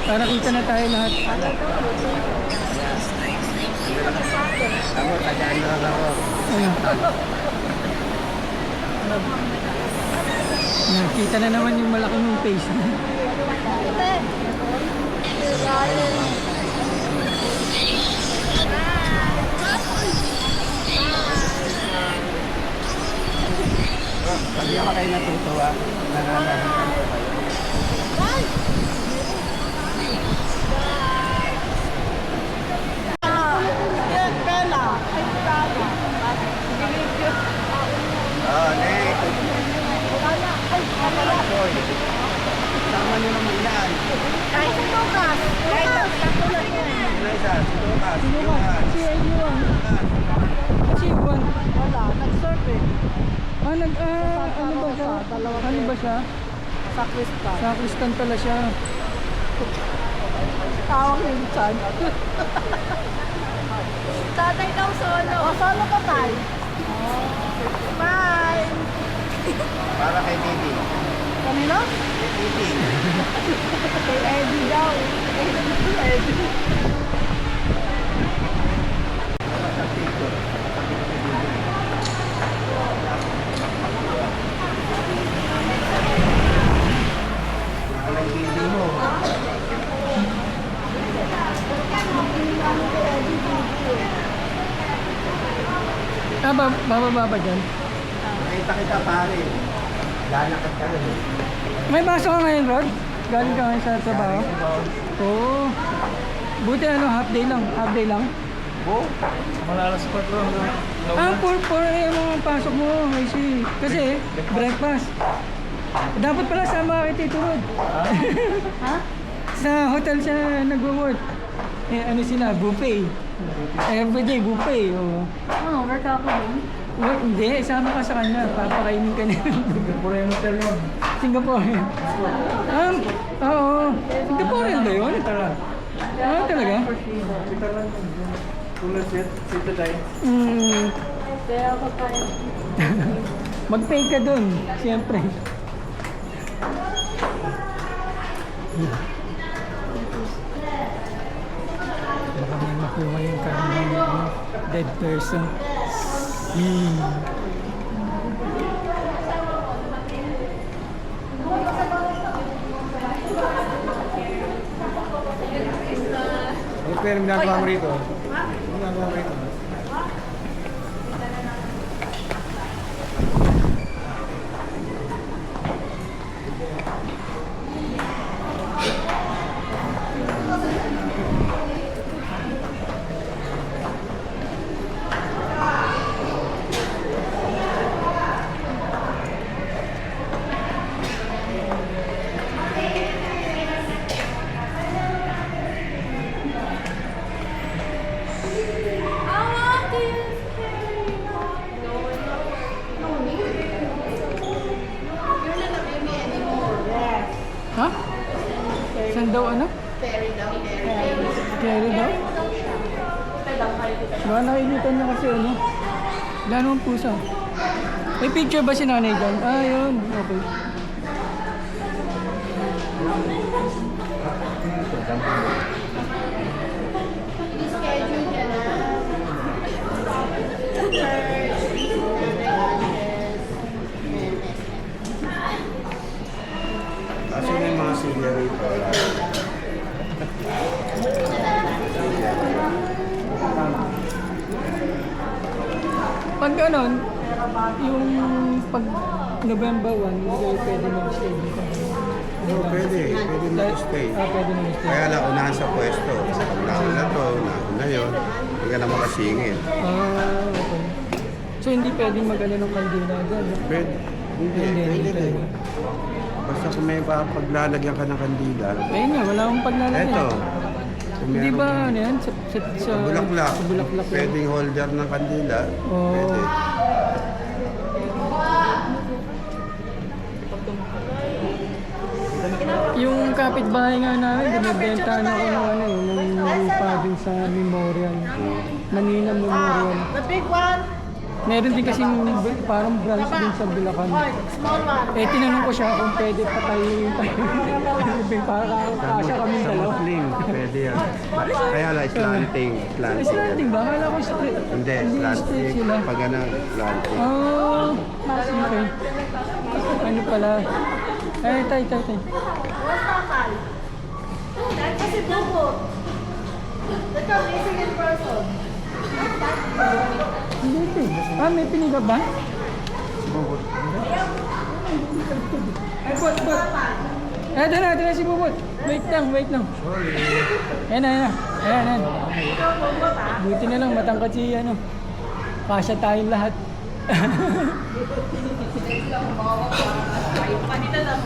Para kita na tayo lahat. Ako, tagaan lang ako. Ayun. Nakita na naman yung malaki mong face. Pag di ako kayo natutuwa, nananahan ko kayo. Nick. Sama niyo naman yan. Kahit sa Lucas. Lucas. Eliza, si Lucas. Sino ba? Si Eliwan. Si Iwan. Wala. Nag-surf eh. Ano ba siya? Ano ba siya? Sa Krista. Sa Kristan pala siya. Tawang yung chan. Tatay daw solo. O, solo ka tayo. Bye. Para kay Didi. Kanino? Kay Didi. Kay Eddie daw. Eddie. Kay Didi mo. Bababa ba dyan? Nakita kita pare. Lalakad ka rin eh. May baso ka ngayon, Rod? Galing ka ngayon sa trabaho? Oo. Buti half day lang. Half day lang. Oo. Malalas pa ito. 4 AM ang pasok mo. I see. Kasi, breakfast. Dapat pala sama kay Tito Rod. Ha? Sa hotel siya nag-work. Ano sila? Buffet. Everyday buffet. Oo. Oh, work ako din. Hindi, sama ka sa kanya. Papakainin ka na. Singapore yung hotel yun. Singapore. Oo. Singapore ba yun? Talaga? Kita lang. Tulad sita tayo. Kaya ako tayo. Mag-pay ka dun, siyempre. Baka may makuha yung karamihan dead person. Ano pa yung ginagawa mo rito? Ano ginagawa mo rito? Ha? Saan daw ano? Ferry daw. Carry daw? Baka nakikita niya kasi ano? Wala namang pusa. May picture ba si nanay dyan? Yun. Okay. Schedule niya na. Kasi may mga senior rito. Pag ganon, yung pag November 1, hindi kayo pwede mag-stay dito. Oo, pwede. Pwede mag-stay. Pwede mag-stay. Kaya lang, unahan sa pwesto. Pag nauna na to, nauna na yun. Hindi ka na makasingit. Okay. So hindi pwedeng mag-ano ng kandila dyan? No? Pwede. Pwede rin. Basta kung may paglalagyan ka ng kandila. Ayun nga, wala akong paglalagyan. Eto. Kung Hindi meron ba kang- ano yan? Sa Bulaklak. Sa bulaklak. Pwedeng holder ng kandila. Oo. Pwede. Yung kapitbahay nga namin, binibenta na ako ng ano yung lupa din sa Memorial. Manila Memorial. The big one. Meron din kasing parang branch din sa Bulacan. Small one. Tinanong ko siya kung pwede patayin yung tayo. Para kasya kami dalawa. Pwede yan. Kaya lang, slanting. Slanting ba? Akala ko straight. Hindi, straight slanting. sila. Pag ano, slanting. Oh, okay. Ano pala? Ay, tay. What's nakal? Kasi bubo. Ito, missing in person. Hindi ito eh. Ah, may piniga ba? Bubot. Ay, bot. Ito na si Bubot. Wait lang. Sorry. Ayan. Buti na lang, matangkad si ano. Kasya tayong lahat. Panita lang.